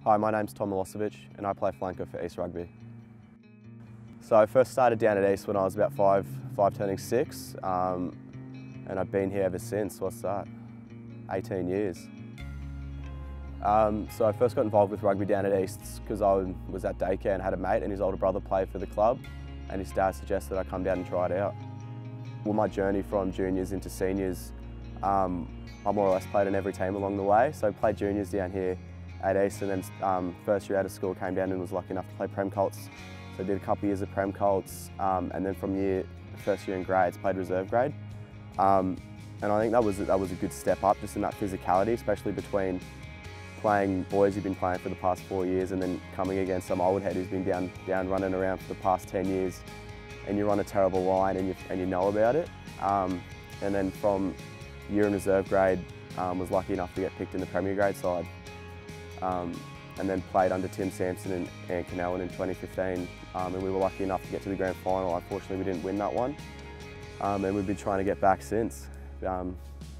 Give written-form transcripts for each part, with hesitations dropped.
Hi, my name's Tom Milosevic and I play flanker for East Rugby. So I first started down at East when I was about five turning 6, and I've been here ever since. What's that? 18 years. So I first got involved with rugby down at East because I was at daycare and had a mate and his older brother played for the club, and his dad suggested I come down and try it out. Well, my journey from juniors into seniors, I more or less played in every team along the way. So I played juniors down here at East, and then first year out of school came down and was lucky enough to play Prem Colts. So I did a couple of years of Prem Colts, and then from first year in grades played reserve grade. And I think that was a good step up just in that physicality, especially between playing boys who've been playing for the past 4 years and then coming against some old head who's been down running around for the past 10 years, and you run a terrible line and you know about it. And then from year in reserve grade, was lucky enough to get picked in the Premier grade side. And then played under Tim Sampson and Canellan in 2015, and we were lucky enough to get to the grand final. Unfortunately, we didn't win that one, and we've been trying to get back since. So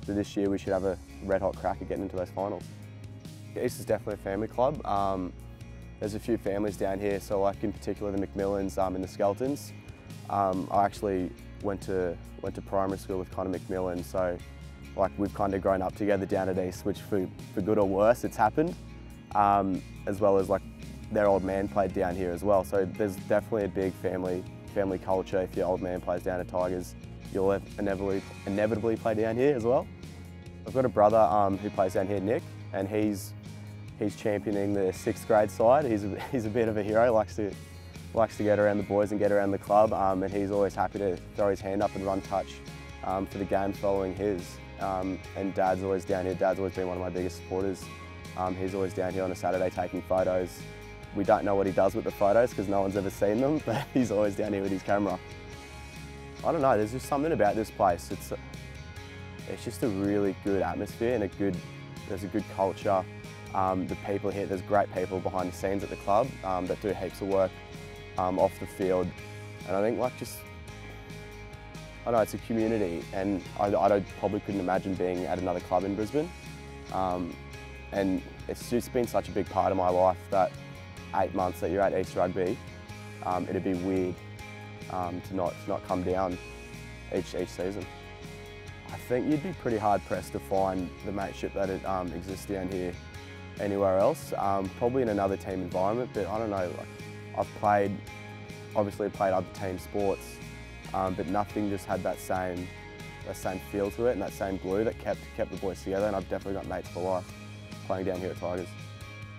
this year we should have a red hot crack at getting into those finals. East is definitely a family club. There's a few families down here, so like in particular the McMillans and the Skeltons. I actually went to primary school with Connor McMillan, so like we've kind of grown up together down at East, which for good or worse, it's happened. As well as like their old man played down here as well. So there's definitely a big family culture. If your old man plays down at Tigers, you'll inevitably play down here as well. I've got a brother who plays down here, Nick, and he's championing the 6th grade side. He's a bit of a hero. Likes to get around the boys and get around the club, and he's always happy to throw his hand up and run touch for the games following his. And Dad's always down here. Dad's always been one of my biggest supporters. He's always down here on a Saturday taking photos. We don't know what he does with the photos because no one's ever seen them, but he's always down here with his camera. I don't know, there's just something about this place. It's just a really good atmosphere and there's a good culture. The people here, there's great people behind the scenes at the club that do heaps of work off the field. And I think like I don't know, it's a community, and I probably couldn't imagine being at another club in Brisbane. And it's just been such a big part of my life that 8 months that you're at East Rugby, it'd be weird to not come down each season. I think you'd be pretty hard pressed to find the mateship that exists down here anywhere else. Probably in another team environment, but I don't know. Like, I've obviously played other team sports, but nothing just had that same feel to it and that same glue that kept the boys together. And I've definitely got mates for life playing down here at Tigers.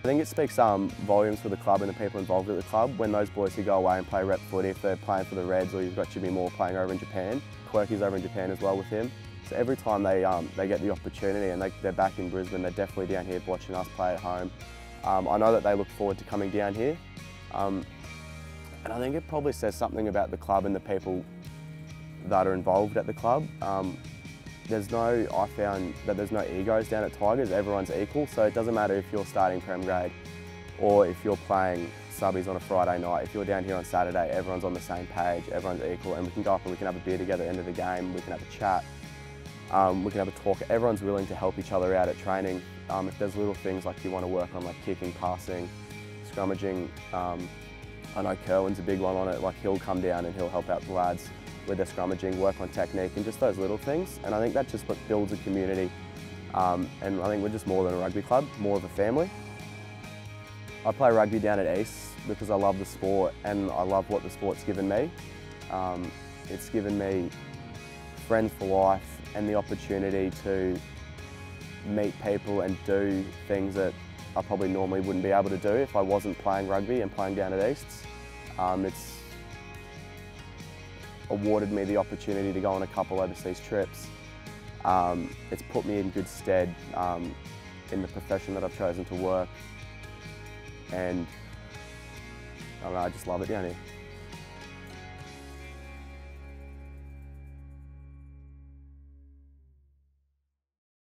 I think it speaks volumes for the club and the people involved at the club when those boys who go away and play rep footy, if they're playing for the Reds, or you've got Jimmy Moore playing over in Japan. Quirky's over in Japan as well with him. So every time they get the opportunity and they're back in Brisbane, they're definitely down here watching us play at home. I know that they look forward to coming down here. And I think it probably says something about the club and the people that are involved at the club. I found that there's no egos down at Tigers, everyone's equal, so it doesn't matter if you're starting Prem grade or if you're playing subbies on a Friday night. If you're down here on Saturday, everyone's on the same page, everyone's equal, and we can go up and we can have a beer together at the end of the game, we can have a chat, we can have a talk. Everyone's willing to help each other out at training. If there's little things like you want to work on, like kicking, passing, scrummaging, I know Kerwin's a big one on it, like he'll come down and he'll help out the lads with their scrummaging, work on technique and just those little things. And I think that just builds a community. And I think we're just more than a rugby club, more of a family. I play rugby down at East because I love the sport and I love what the sport's given me. It's given me friends for life and the opportunity to meet people and do things that I probably normally wouldn't be able to do if I wasn't playing rugby and playing down at East. It's awarded me the opportunity to go on a couple overseas trips. It's put me in good stead in the profession that I've chosen to work, and I don't know, I just love it down here.